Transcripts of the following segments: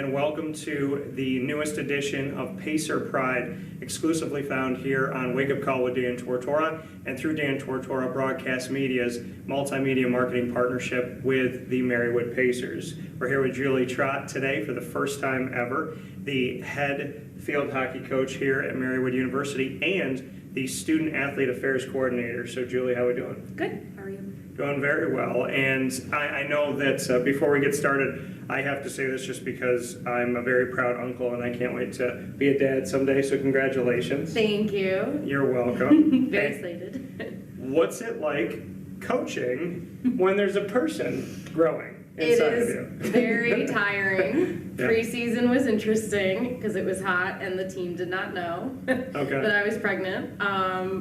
and welcome to the newest edition of Pacer Pride, exclusively found here on Wake Up Call with Dan Tortora and through Dan Tortora Broadcast Media's multimedia marketing partnership with the Marywood Pacers. We're here with Julie Trott today for the first time ever, the head field hockey coach here at Marywood University and the student athlete affairs coordinator. So Julie, how are we doing? Good. How are you? Doing very well. And I know that before we get started, I have to say this just because I'm a very proud uncle and I can't wait to be a dad someday. So congratulations. Thank you. You're welcome. Very excited. What's it like coaching when there's a person growing inside of you? It is very tiring. Yeah. Preseason was interesting because it was hot and the team did not know that I was pregnant.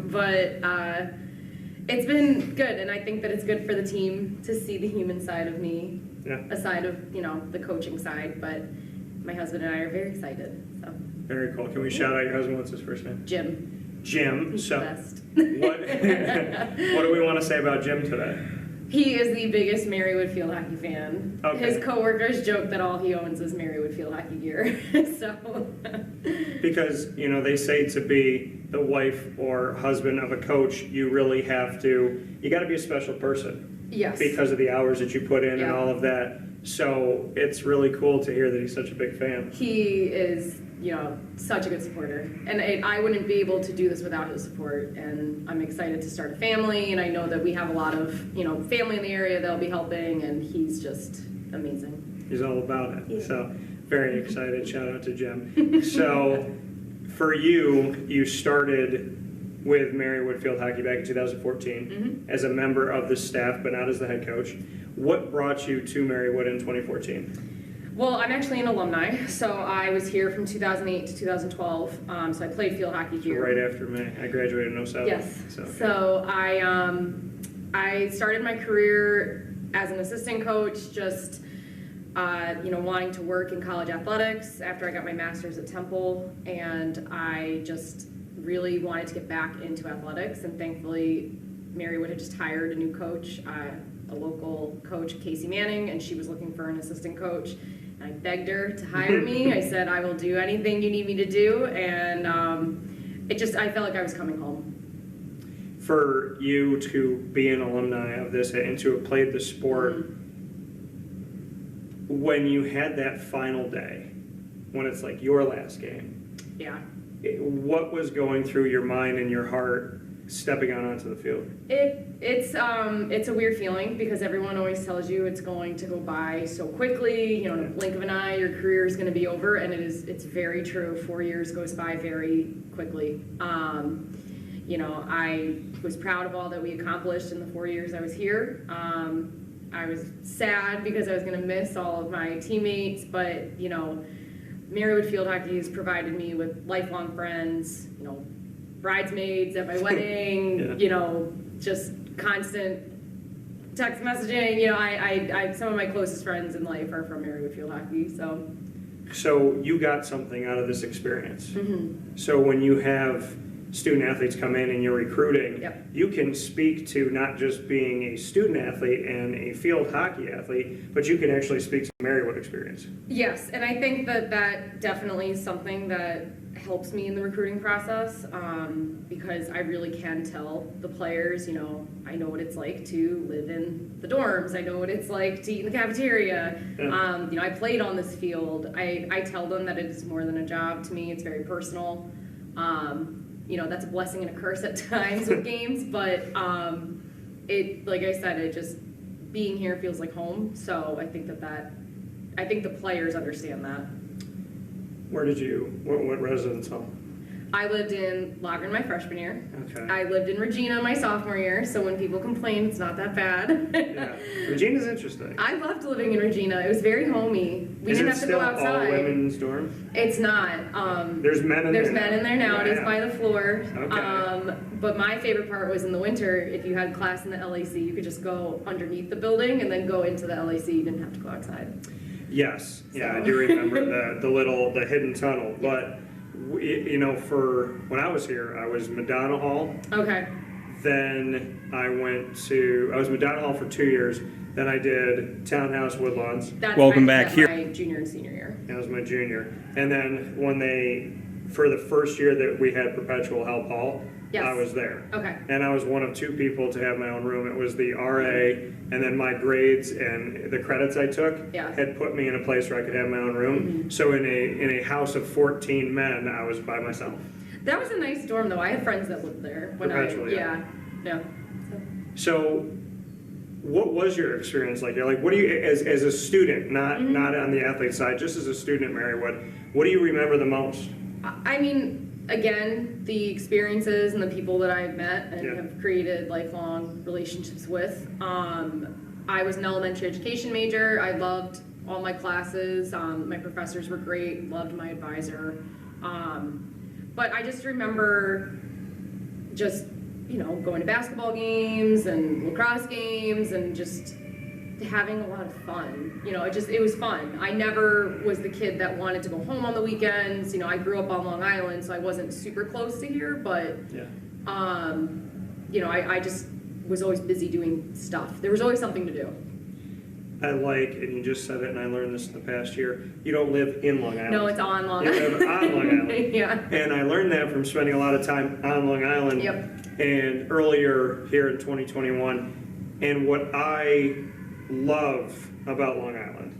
But it's been good, and I think that it's good for the team to see the human side of me, aside of, the coaching side. But my husband and I are very excited. So. Very cool. Can we shout out your husband? What's his first name? Jim. Jim. He's so the best. what do we want to say about Jim today? He is the biggest Marywood field hockey fan. Okay. His coworkers joke that all he owns is Marywood field hockey gear. So. Because, they say to be the wife or husband of a coach, you really have to, you got to be a special person. Yes. Because of the hours that you put in and all of that. So it's really cool to hear that he's such a big fan. He is, such a good supporter. And I wouldn't be able to do this without his support. And I'm excited to start a family. And I know that we have a lot of, family in the area that'll be helping. And he's just amazing. He's all about it. Yeah. So very excited. Shout out to Jim. So for you started with Marywood Field Hockey back in 2014 as a member of the staff, but not as the head coach. What brought you to Marywood in 2014? Well, I'm actually an alumni, so I was here from 2008 to 2012. So I played field hockey here. Right after me, I graduated in 07. Yes. So I started my career as an assistant coach, just wanting to work in college athletics after I got my master's at Temple, and I just really wanted to get back into athletics. And thankfully, Marywood had just hired a new coach, a local coach, Casey Manning, and she was looking for an assistant coach. And I begged her to hire me. I said, I will do anything you need me to do. And I felt like I was coming home. For you to be an alumni of this and to have played the sport, when you had that final day, when it's like your last game, what was going through your mind and your heart stepping out onto the field? It's a weird feeling because everyone always tells you it's going to go by so quickly. In a blink of an eye, your career is going to be over, and it's very true. 4 years goes by very quickly. I was proud of all that we accomplished in the 4 years I was here. I was sad because I was going to miss all of my teammates, but Marywood Field Hockey has provided me with lifelong friends, bridesmaids at my wedding, just constant text messaging. I some of my closest friends in life are from Marywood Field Hockey, So you got something out of this experience. So when you have student athletes come in and you're recruiting, you can speak to not just being a student athlete and a field hockey athlete, but you can actually speak to the Marywood experience. Yes, and I think that definitely is something that helps me in the recruiting process because I really can tell the players, I know what it's like to live in the dorms. I know what it's like to eat in the cafeteria. I played on this field. I tell them that it is more than a job to me. It's very personal. That's a blessing and a curse at times with games, but like I said, it just being here feels like home. So I think I think the players understand that. What residence hall? I lived in Logan my freshman year. Okay. I lived in Regina my sophomore year, so when people complain, it's not that bad. Yeah, Regina's interesting. I loved living in Regina. It was very homey. We didn't have to go outside. Is it still all women's dorm? It's not. There's men in there. There's men in there now. It is by the floor. Okay. But my favorite part was in the winter. If you had class in the LAC, you could just go underneath the building and then go into the LAC. You didn't have to go outside. Yes. Yeah, I do remember the hidden tunnel, but. For when I was here, I was Madonna Hall. Okay. Then I was Madonna Hall for 2 years. Then I did Townhouse Woodlawns. Welcome back here. My junior and senior year. That was my junior. And then when for the first year that we had Perpetual Help Hall, Yes. I was there. Okay. And I was one of 2 people to have my own room. It was the RA, and then my grades and the credits I took Yeah. had put me in a place where I could have my own room. Mm-hmm. So in a house of 14 men, I was by myself. That was a nice dorm, though. I had friends that lived there. Perpetual, yeah. So what was your experience like? You're like, what do you, as a student, not on the athlete side, just as a student at Marywood, what do you remember the most? I mean, again, the experiences and the people that I've met and Yeah. have created lifelong relationships with. I was an elementary education major. I loved all my classes. My professors were great. Loved my advisor. But I just remember just, going to basketball games and lacrosse games and just having a lot of fun. It was fun. I never was the kid that wanted to go home on the weekends. I grew up on Long Island, so I wasn't super close to here, but Yeah. I just was always busy doing stuff. There was always something to do. I like, and you just said it, and I learned this in the past year, you don't live in Long Island. No, it's on Long You Island. live on Long Island. Yeah. And I learned that from spending a lot of time on Long Island. Yep. And earlier here in 2021. And what I love about Long Island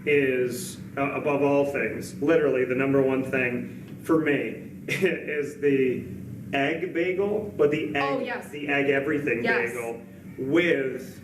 is, above all things, literally the number one thing for me is the egg bagel, but the egg, Oh, yes. the egg everything Yes. bagel with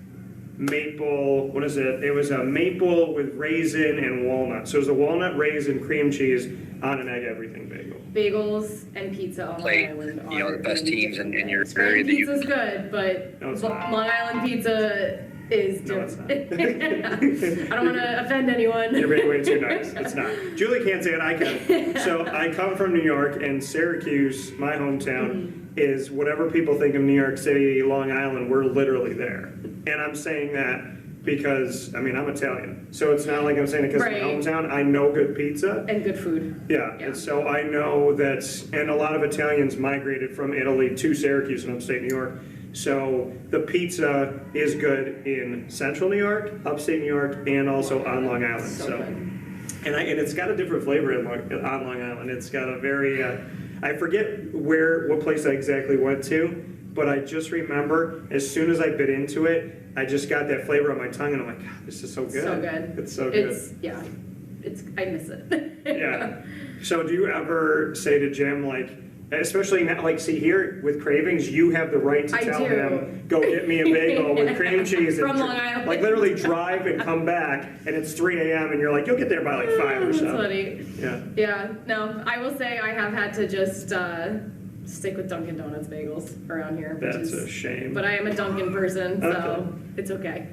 maple, what is it? It was a maple with raisin and walnut. So it was a walnut, raisin, cream cheese on an egg everything bagel. Bagels and pizza on Long Play, Island you know, are the best really teams in different. your Scranton area that you- pizza's good, but No, it's not. Long Island pizza is No, it's different. not. I don't want to offend anyone. You're being way too nice. It's not. Julie can't say it, I can. So I come from New York, and Syracuse, my hometown, is whatever people think of New York City, Long Island, we're literally there. And I'm saying that because, I'm Italian. So it's not like I'm saying it because Right. it's my hometown. I know good pizza. And good food. Yeah, Yeah. and so I know that, and a lot of Italians migrated from Italy to Syracuse in upstate New York. So the pizza is good in central New York, upstate New York, and also on Long Island. So good. And it's got a different flavor on Long Island. It's got a very, I forget what place I exactly went to, but I just remember as soon as I bit into it, I just got that flavor on my tongue, and I'm like, God, this is so good. So good. It's so good. I miss it. Yeah. So do you ever say to Jim, like, especially now, like, see here with cravings, you have the right to I tell do. him, go get me a bagel with cream cheese. From and Long Island. Like, literally drive and come back, and it's 3 a.m., and you're like, you'll get there by like 5 or That's so. funny. Yeah. Yeah, no, I will say I have had to just stick with Dunkin' Donuts bagels around here. which That's is- a shame. But I am a Dunkin' person, so Okay. it's okay.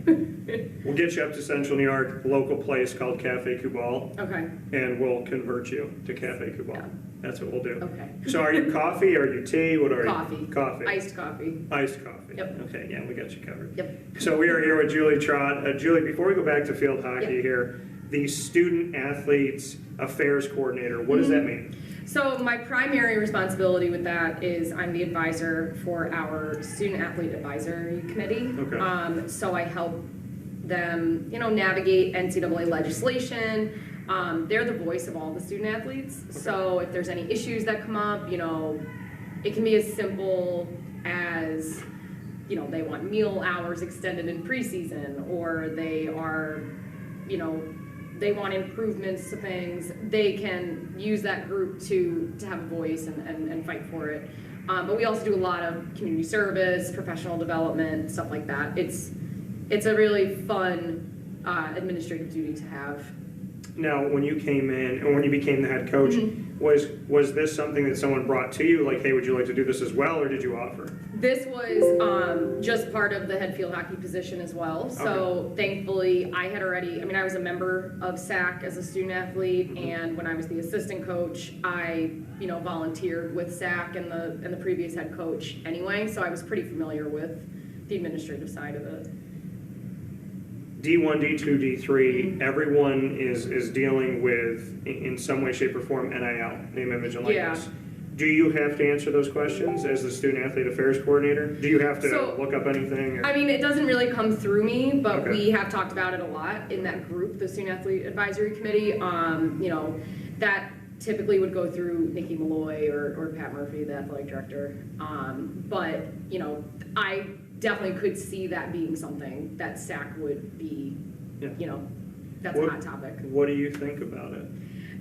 We'll get you up to Central New York, local place called Cafe Cubal, Okay, and we'll convert you to Cafe Cubal. Yeah. That's what we'll do. okay. So are you coffee, are you tea, what are Coffee. you? Coffee. Iced coffee. Iced coffee. Yep. Okay, yeah, we got you covered. Yep. So we are here with Julie Trott. Julie, before we go back to field hockey Yeah. here, the Student Athletes Affairs Coordinator, what does that mean? So my primary responsibility with that is I'm the advisor for our Student Athlete Advisory Committee. Okay. So I help them, navigate NCAA legislation. They're the voice of all the student athletes. So if there's any issues that come up, it can be as simple as, they want meal hours extended in preseason, or they are, they want improvements to things. They can use that group to have a voice and fight for it. But we also do a lot of community service, professional development, stuff like that. It's a really fun administrative duty to have. Now, when you came in, and when you became the head coach, was this something that someone brought to you, like, hey, would you like to do this as well, or did you offer? This was just part of the head field hockey position as well. So thankfully, I had already, I was a member of SAC as a student athlete, and when I was the assistant coach, I, volunteered with SAC and the previous head coach anyway. So I was pretty familiar with the administrative side of it. D1, D2, D3, everyone is dealing with, in some way, shape, or form, NIL, name, image, and likeness. Do you have to answer those questions as the student athlete affairs coordinator? Do you have to So, look up anything? Or? I mean, it doesn't really come through me, but Okay. we have talked about it a lot in that group, the Student Athlete Advisory Committee. That typically would go through Nikki Malloy or Pat Murphy, the athletic director. But I definitely could see that being something that SAC would be, that's a hot topic. What do you think about it?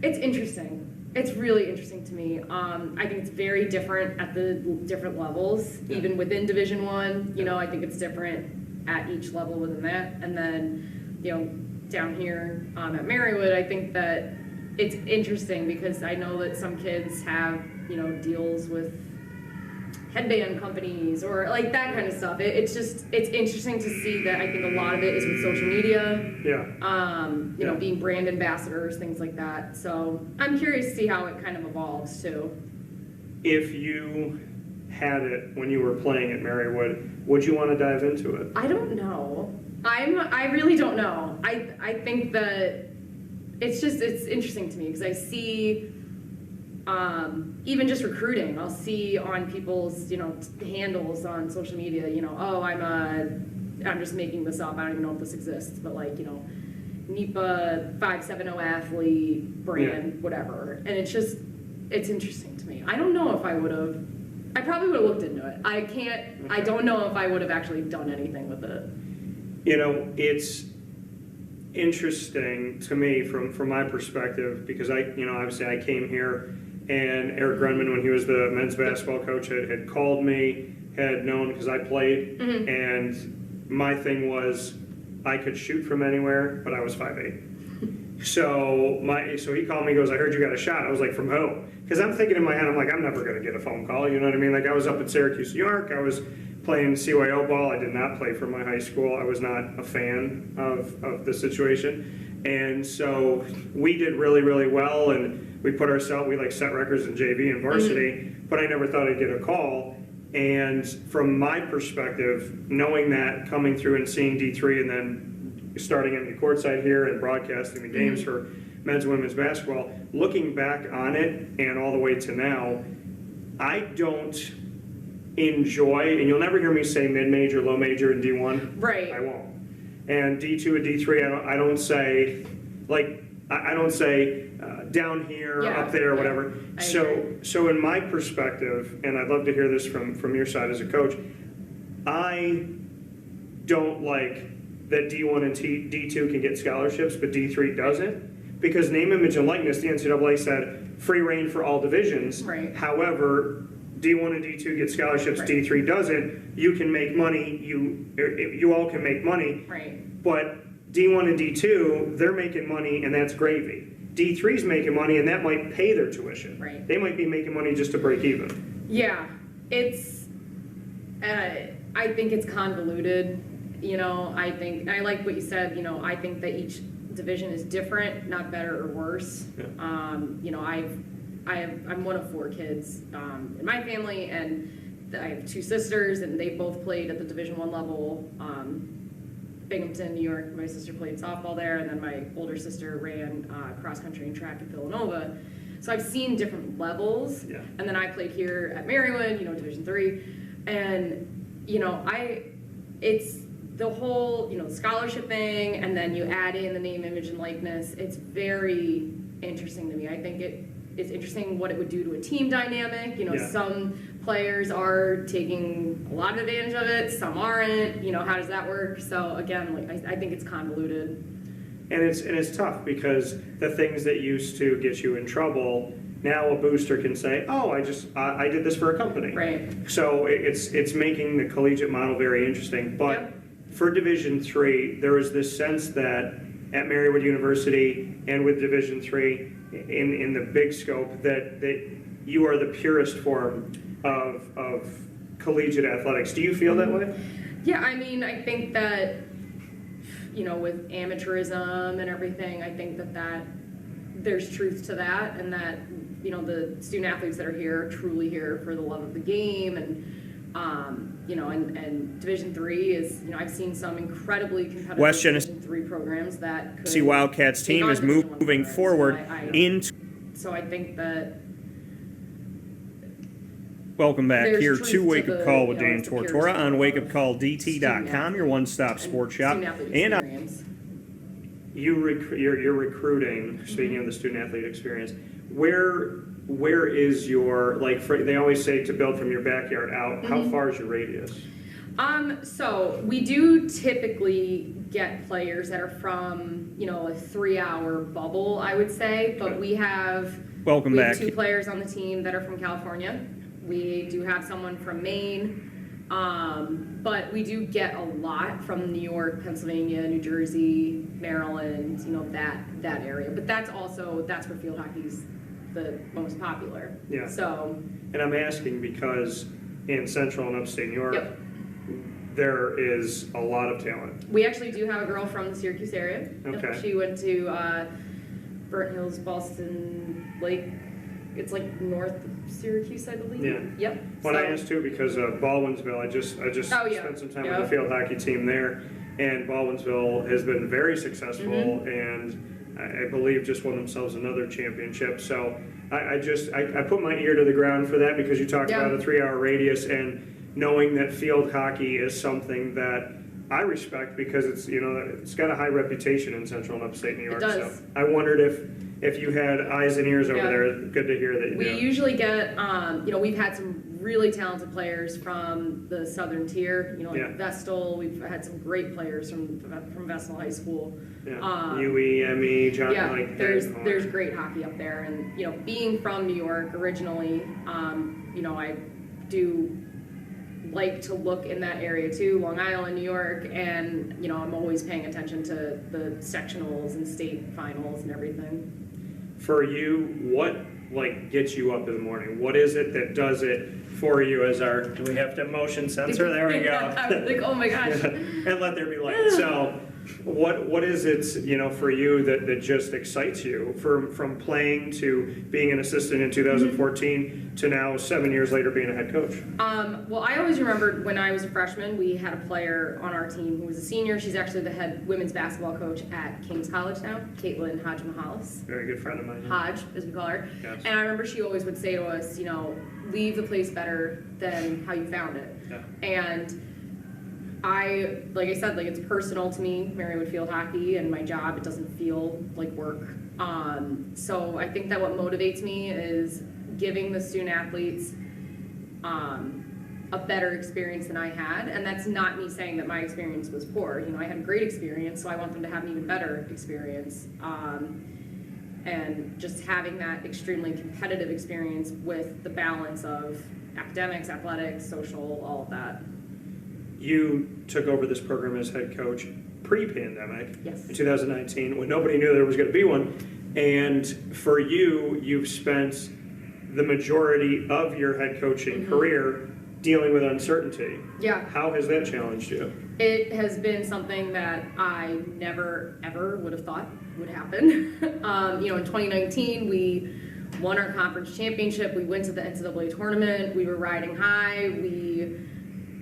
It's interesting. It's really interesting to me. I think it's very different at the different levels, even within Division I. I think it's different at each level within that. And then, down here at Marywood, I think that it's interesting because I know that some kids have, deals with headband companies or like that kind of stuff. It's interesting to see that I think a lot of it is with social media. Yeah. Being brand ambassadors, things like that. So I'm curious to see how it kind of evolves too. If you had it when you were playing at Marywood, would you want to dive into it? I don't know. I really don't know. I think that it's interesting to me because I see even just recruiting, I'll see on people's, handles on social media, I'm just making this up, I don't even know if this exists, but like, NEPA 570 athlete brand, whatever. And it's interesting to me. I don't know if I probably would have looked into it. I don't know if I would have actually done anything with it. It's interesting to me from my perspective because obviously I came here and Eric Grunman, when he was the men's basketball coach, had called me, had known because I played, and my thing was I could shoot from anywhere, but I was 5'8". So he called me, goes, I heard you got a shot. I was like, from who? Because I'm thinking in my head, I'm like, I'm never going to get a phone call, you know what I mean? Like I was up at Syracuse, New York, I was playing CYO ball. I did not play for my high school. I was not a fan of the situation. And so we did really, really well, and we set records in JV and varsity, but I never thought I'd get a call. And from my perspective, knowing that, coming through and seeing D3 and then starting in the courtside here and broadcasting the games for men's and women's basketball, looking back on it and all the way to now, I don't enjoy, and you'll never hear me say mid-major, low major, and D1. Right. I won't. And D2 and D3, I don't say, like, I don't say down here, up there, whatever. So in my perspective, and I'd love to hear this from your side as a coach, I don't like that D1 and D2 can get scholarships, but D3 doesn't. Because name, image, and likeness, the NCAA said free reign for all divisions. Right. However, D1 and D2 get scholarships, right. D3 doesn't. You can make money, you all can make money. Right. But D1 and D2, they're making money and that's gravy. D3's making money and that might pay their tuition. Right. They might be making money just to break even. Yeah, I think it's convoluted. I like what you said. I think that each division is different, not better or worse. Yeah. I'm one of 4 kids in my family, and I have 2 sisters, and they both played at the Division I level. Binghamton, New York. My sister played softball there, and then my older sister ran cross country and track at Villanova. So I've seen different levels, and then I played here at Marywood, Division III, and it's the whole scholarship thing, and then you add in the name, image, and likeness. It's very interesting to me. I think it's interesting what it would do to a team dynamic. Some players are taking a lot of advantage of it, some aren't. How does that work? So again, I think it's convoluted. And it's tough because the things that used to get you in trouble, now a booster can say, "Oh, I did this for a company." Right. So it's making the collegiate model very interesting. But for Division III, there is this sense that at Marywood University and with Division III, in the big scope, that you are the purest form of collegiate athletics. Do you feel that way? Yeah, I think that, with amateurism and everything, I think that there's truth to that, and that, the student athletes that are here are truly here for the love of the game, and and Division III is, I've seen some incredibly competitive West Division III programs that could Tennessee Wildcats team is moving forward into. So I think that Welcome back There's here truth to to Wake Up the, Call with Dan it's the purest Tortora on form of WakeUpCallDT.com, your one-stop sports shop. Student-athlete And experience. you're recruiting, speaking of the student-athlete experience, where is your, like, they always say to build from your backyard out, how far is your radius? So we do typically get players that are from, a 3-hour bubble, I would say, but we have Welcome we have back. 2 players on the team that are from California. We do have someone from Maine, but we do get a lot from New York, Pennsylvania, New Jersey, Maryland, that area. But that's where field hockey's the most popular. Yeah. So. And I'm asking because in central and upstate New York, Yep. there is a lot of talent. We actually do have a girl from the Syracuse area. Okay. She went to Burnt Hills, Boston Lake. It's like north of Syracuse, I believe. Yeah. Yep. Well, I asked too because Baldwinsville, I just Oh, yeah. spent some time Yeah. with the field hockey team there, and Baldwinsville has been very successful, Mm-hmm. and I believe just won themselves another championship. So I put my ear to the ground for that because you talked Yeah. about a 3-hour radius and knowing that field hockey is something that I respect because it's got a high reputation in central and upstate New York. does. So I wondered if you had eyes and ears over Yeah. there. Good to hear that you We do. usually get, we've had some really talented players from the southern tier, like Yeah. Vestal. We've had some great players from Vestal High School. Yeah. UE, ME, John. Yeah, like there's great hockey up there, and being from New York originally, I do like to look in that area too, Long Island, New York, and I'm always paying attention to the sectionals and state finals and everything. For you, what gets you up in the morning? What is it that does it for you? Do we have to motion sensor? There we go. I was like, oh my gosh. And let there be light. So what is it, for you that just excites you from playing to being an assistant in 2014 to now 7 years later being a head coach? Well, I always remembered when I was a freshman, we had a player on our team who was a senior. She's actually the head women's basketball coach at King's College now, Caitlin Hodge-Mahalis. Very good friend of mine. Hodge, as we call her. Yes. And I remember she always would say to us, leave the place better than how you found it. Yeah. And like I said, it's personal to me, Marywood field hockey, and my job. It doesn't feel like work. So I think that what motivates me is giving the student athletes a better experience than I had. And that's not me saying that my experience was poor. I had a great experience, so I want them to have an even better experience. And just having that extremely competitive experience with the balance of academics, athletics, social, all of that. You took over this program as head coach pre-pandemic Yes. in 2019 when nobody knew there was going to be one. And for you, you've spent the majority of your head coaching career dealing with uncertainty. Yeah. How has that challenged you? It has been something that I never, ever would have thought would happen. In 2019, we won our conference championship. We went to the NCAA tournament. We were riding high. We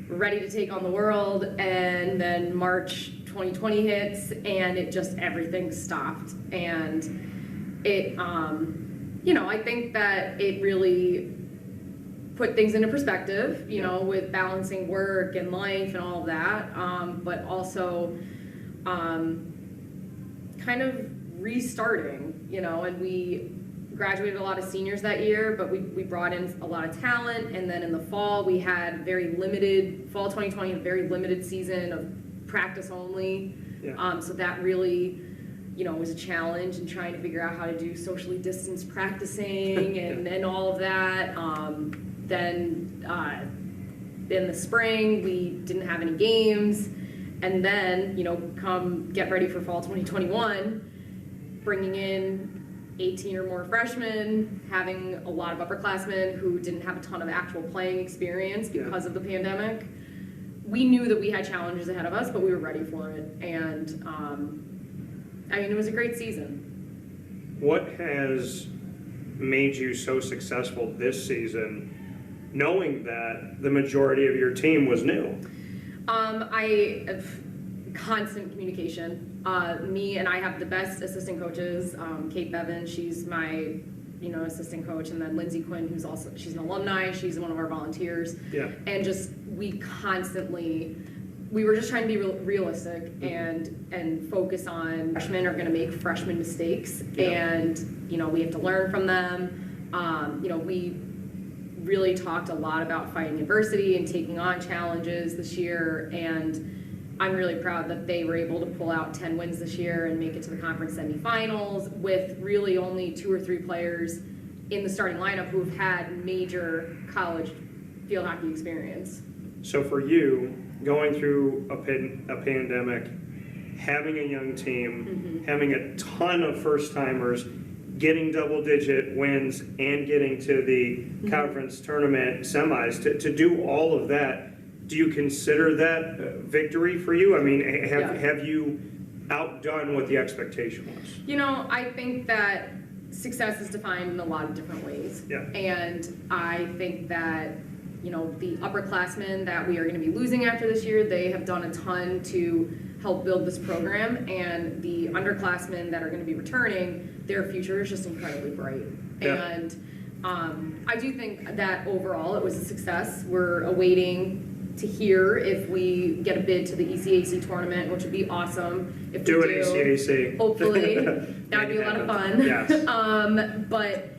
were ready to take on the world. And then March 2020 hits, and everything stopped. And it, I think that it really put things into perspective, with balancing work and life and all of that, but also kind of restarting, and we graduated a lot of seniors that year, but we brought in a lot of talent, and then in the fall we had fall 2020, a very limited season of practice only, so that really was a challenge, and trying to figure out how to do socially distanced practicing and all of that. Then in the spring, we didn't have any games. And then, come get ready for fall 2021, bringing in 18 or more freshmen, having a lot of upperclassmen who didn't have a ton of actual playing experience because of the pandemic. We knew that we had challenges ahead of us, but we were ready for it. And, it was a great season. What has made you so successful this season, knowing that the majority of your team was new? I have constant communication. Me and I have the best assistant coaches. Kate Bevan, she's my assistant coach, and then Lindsay Quinn, she's an alumni, she's one of our volunteers. Yeah. And just, we were just trying to be realistic and focus on freshmen are going to make freshman mistakes, and we have to learn from them. We really talked a lot about fighting adversity and taking on challenges this year, and I'm really proud that they were able to pull out 10 wins this year and make it to the conference semifinals with really only 2 or 3 players in the starting lineup who've had major college field hockey experience. So for you, going through a pandemic, having a young team, having a ton of first-timers, getting double-digit wins, and getting to the conference tournament semis, to do all of that, do you consider that victory for you? I mean, have you outdone what the expectation was? I think that success is defined in a lot of different ways. Yeah. And I think that, the upperclassmen that we are going to be losing after this year, they have done a ton to help build this program. And the underclassmen that are going to be returning, their future is just incredibly bright. Yeah. And I do think that overall it was a success. We're awaiting to hear if we get a bid to the ECAC tournament, which would be awesome. If do we it, ECAC. Hopefully, that would be a lot of fun. Yes. But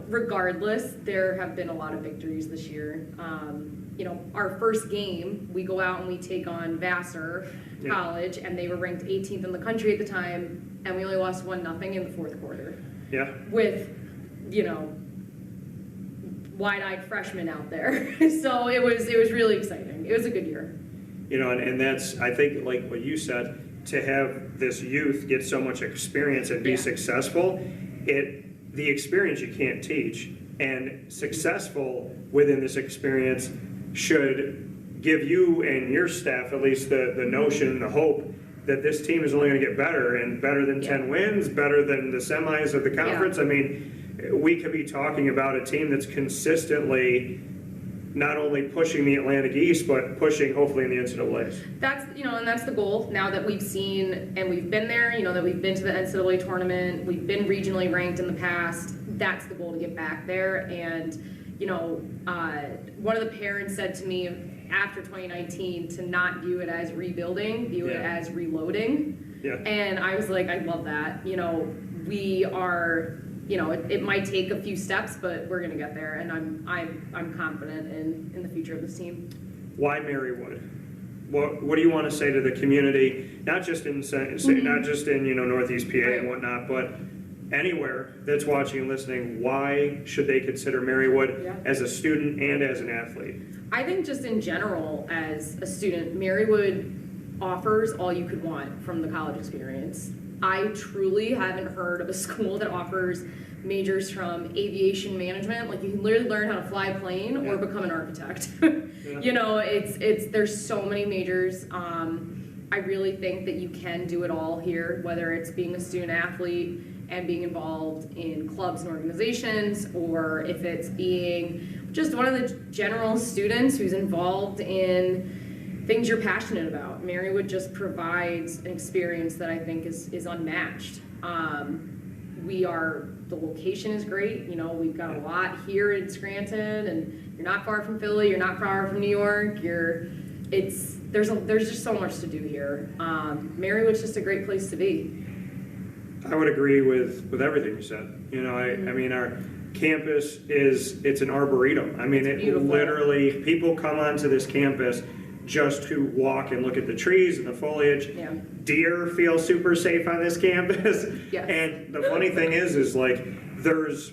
regardless, there have been a lot of victories this year. Our first game, we go out and we take on Vassar College, and they were ranked 18th in the country at the time, and we only lost 1-0 in the fourth quarter. Yeah. With, wide-eyed freshmen out there. So it was really exciting. It was a good year. And that's, I think, like what you said, to have this youth get so much experience and be successful, the experience you can't teach, and successful within this experience should give you and your staff at least the notion, the hope that this team is only going to get better, and better than 10 wins, better than the semis of the conference. I mean, we could be talking about a team that's consistently not only pushing the Atlantic East, but pushing hopefully in the NCAAs. That's, and that's the goal. Now that we've seen and we've been there, that we've been to the NCAA tournament, we've been regionally ranked in the past, that's the goal, to get back there. And, one of the parents said to me after 2019 to not view it as rebuilding, view it as reloading. Yeah. And I was like, I love that. We are, it might take a few steps, but we're going to get there, and I'm confident in the future of this team. Why Marywood? What do you want to say to the community, not just in not just in Northeast PA and whatnot, but anywhere that's watching and listening? Why should they consider Marywood as a student and as an athlete? I think just in general, as a student, Marywood offers all you could want from the college experience. I truly haven't heard of a school that offers majors from aviation management, like you can literally learn how to fly a plane or become an architect. There's so many majors. I really think that you can do it all here, whether it's being a student athlete and being involved in clubs and organizations, or if it's being just one of the general students who's involved in things you're passionate about. Marywood just provides an experience that I think is unmatched. The location is great. We've got a lot here in Scranton, and you're not far from Philly, you're not far from New York. There's just so much to do here. Marywood's just a great place to be. I would agree with everything you said. I mean, our campus it's an arboretum. I mean, literally, people come onto this campus just to walk and look at the trees and the foliage. Yeah. Deer feel super safe on this campus. Yes. And the funny thing is like there's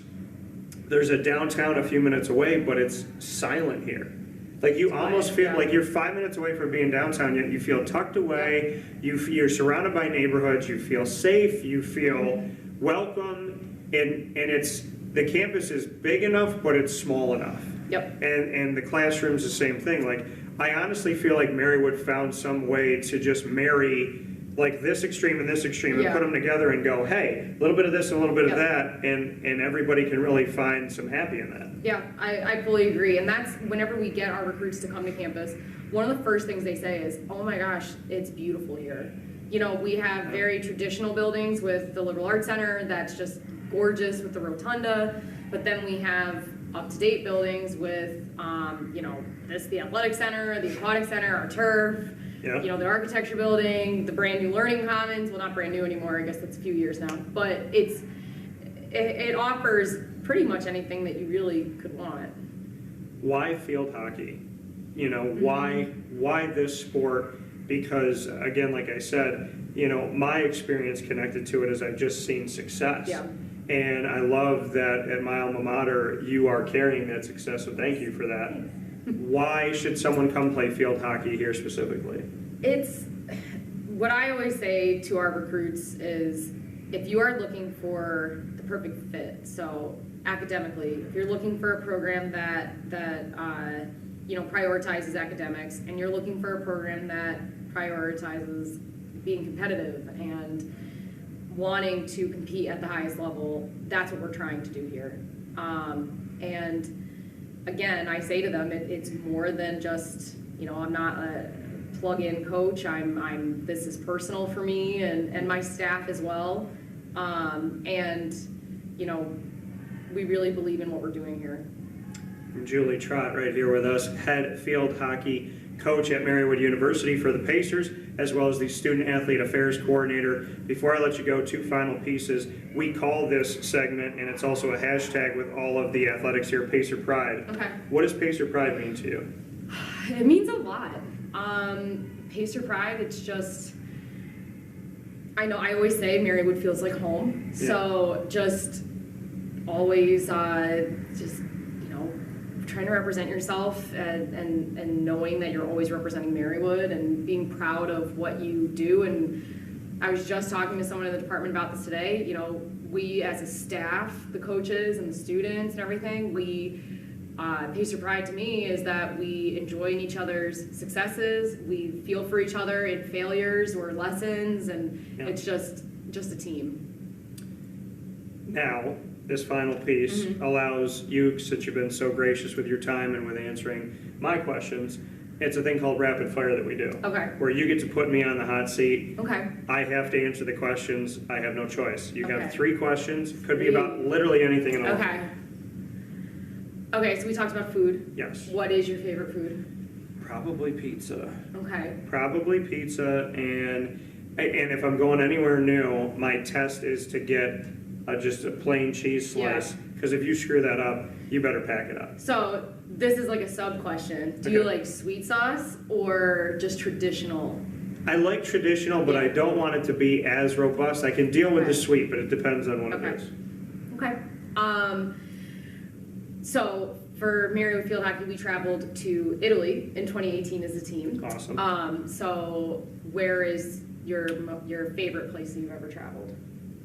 a downtown a few minutes away, but it's silent here. Like you almost feel like you're 5 minutes away from being downtown, yet you feel tucked away. Yeah. You're surrounded by neighborhoods. You feel safe. You feel welcome, and the campus is big enough, but it's small enough. Yep. And the classroom's the same thing. Like I honestly feel like Marywood found some way to just marry like this extreme and this extreme and put them together and go, hey, a little bit of this and a little bit of that, and everybody can really find some happy in that. Yeah, I fully agree. And that's whenever we get our recruits to come to campus, one of the first things they say is, oh my gosh, it's beautiful here. We have very traditional buildings with the Liberal Arts Center that's just gorgeous with the rotunda, but then we have up-to-date buildings with, the athletic center, the aquatic center, our turf, the architecture building, the brand new learning commons. Well, not brand new anymore. I guess that's a few years now. But it offers pretty much anything that you really could want. Why field hockey? Why this sport? Because again, like I said, my experience connected to it is I've just seen success. Yeah. And I love that at my alma mater, you are carrying that success, so thank you for that. Why should someone come play field hockey here specifically? It's what I always say to our recruits is if you are looking for the perfect fit, so academically, if you're looking for a program that prioritizes academics, and you're looking for a program that prioritizes being competitive and wanting to compete at the highest level, that's what we're trying to do here. And again, I say to them, it's more than just, I'm not a plug-in coach. This is personal for me and my staff as well. We really believe in what we're doing here. Julie Trott right here with us, head field hockey coach at Marywood University for the Pacers, as well as the Student Athlete Affairs Coordinator. Before I let you go, two final pieces. We call this segment, and it's also a hashtag with all of the athletics here, Pacer Pride. Okay. What does Pacer Pride mean to you? It means a lot. Pacer Pride, it's just, I always say Marywood feels like home. Yeah. So just always trying to represent yourself and knowing that you're always representing Marywood and being proud of what you do. And I was just talking to someone in the department about this today. We as a staff, the coaches and the students and everything, Pacer Pride to me is that we enjoy in each other's successes, we feel for each other in failures or lessons, and it's just a team. Now, this final piece allows you, since you've been so gracious with your time and with answering my questions, it's a thing called rapid fire that we do. Okay. Where you get to put me on the hot seat. Okay. I have to answer the questions. I have no choice. You Okay. have 3 questions. Could be about literally anything in the world. Okay. Okay, so we talked about food. Yes. What is your favorite food? Probably pizza. Okay. Probably pizza, and if I'm going anywhere new, my test is to get just a plain cheese slice, because if you screw that up, you better pack it up. So this is like a sub question. Do you like sweet sauce or just traditional? I like traditional, but I don't want it to be as robust. I can deal with the sweet, but it depends on what it is. Okay. So for Marywood Field Hockey, we traveled to Italy in 2018 as a team. Awesome. So where is your favorite place that you've ever traveled?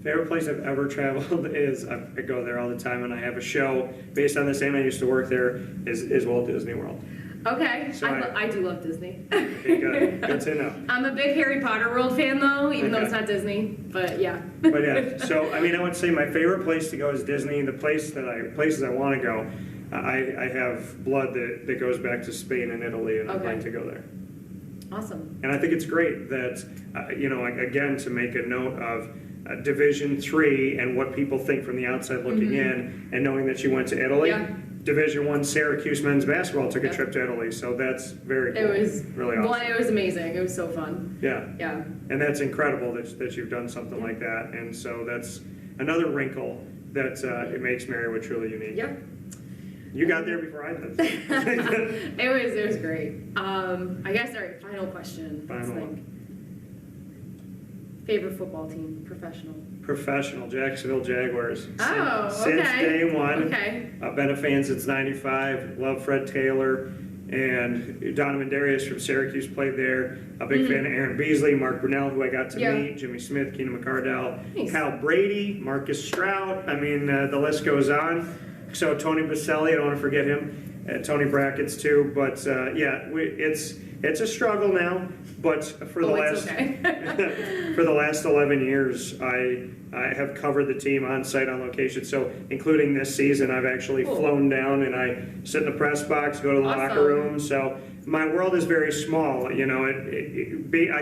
Favorite place I've ever traveled is, I go there all the time, and I have a show based on the same. I used to work there, is Walt Disney World. Okay, So I do love Disney. Okay, good to know. I'm a big Harry Potter World fan though, even though it's not Disney, but yeah. But yeah, so I would say my favorite place to go is Disney. The places I want to go, I have blood that goes back to Spain and Italy, and I'd like to go there. Awesome. And I think it's great that, again, to make a note of Division III and what people think from the outside looking in, and knowing that you went to Italy. Yeah. Division I Syracuse men's basketball took a trip to Italy, so that's very cool. It was really awesome. Well, it was amazing. It was so fun. Yeah. Yeah. And that's incredible that you've done something like that. And so that's another wrinkle that it makes Marywood truly unique. Yep. You got there before I did. It was great. I guess our final question. Final one. Favorite football team, professional. Professional, Jacksonville Jaguars. Oh, Since day one. Okay. I've been a fan since '95. Love Fred Taylor. And Donovan Darius from Syracuse played there. A big fan of Aaron Beasley, Mark Brunell, who I got to meet, Jimmy Smith, Keenan McCardell, Kyle Brady, Marcus Stroud. The list goes on. So Tony Baselli, I don't want to forget him. Tony Brackett's too. But it's a struggle now. But for the last 11 years, I have covered the team on site, on location. So including this season, I've actually flown down, and I sit in the press box, go to the locker room. So my world is very small. You know, I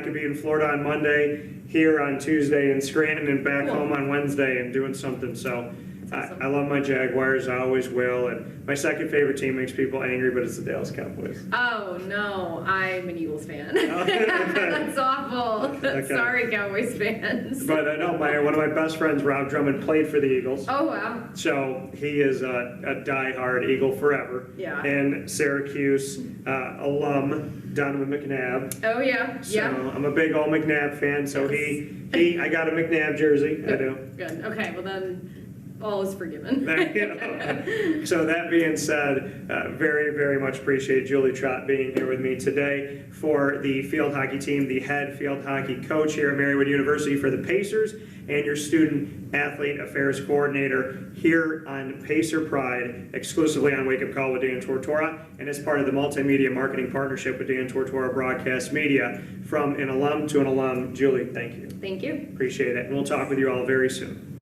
could be in Florida on Monday, here on Tuesday in Scranton, and back Cool. home on Wednesday and doing something. So That's awesome. I love my Jaguars. I always will. And my second favorite team makes people angry, but it's the Dallas Cowboys. Oh, no, I'm an Eagles fan. Oh, That's awful. Okay. Sorry, Cowboys fans. But no, one of my best friends, Rob Drummond, played for the Eagles. Oh, wow. So he is a diehard Eagle forever. Yeah. And Syracuse alum, Donovan McNabb. Oh, yeah. So Yeah. I'm a big old McNabb fan. So Yes. I got a McNabb jersey. I do. Good. Okay, well then, all is forgiven. You know. So that being said, very, very much appreciate Julie Trott being here with me today for the field hockey team, the head field hockey coach here at Marywood University for the Pacers, and your student athlete affairs coordinator here on Pacer Pride, exclusively on Wake Up Call with Dan Tortora, and as part of the multimedia marketing partnership with Dan Tortora Broadcast Media. From an alum to an alum, Julie, thank you. Thank you. Appreciate it, and we'll talk with you all very soon.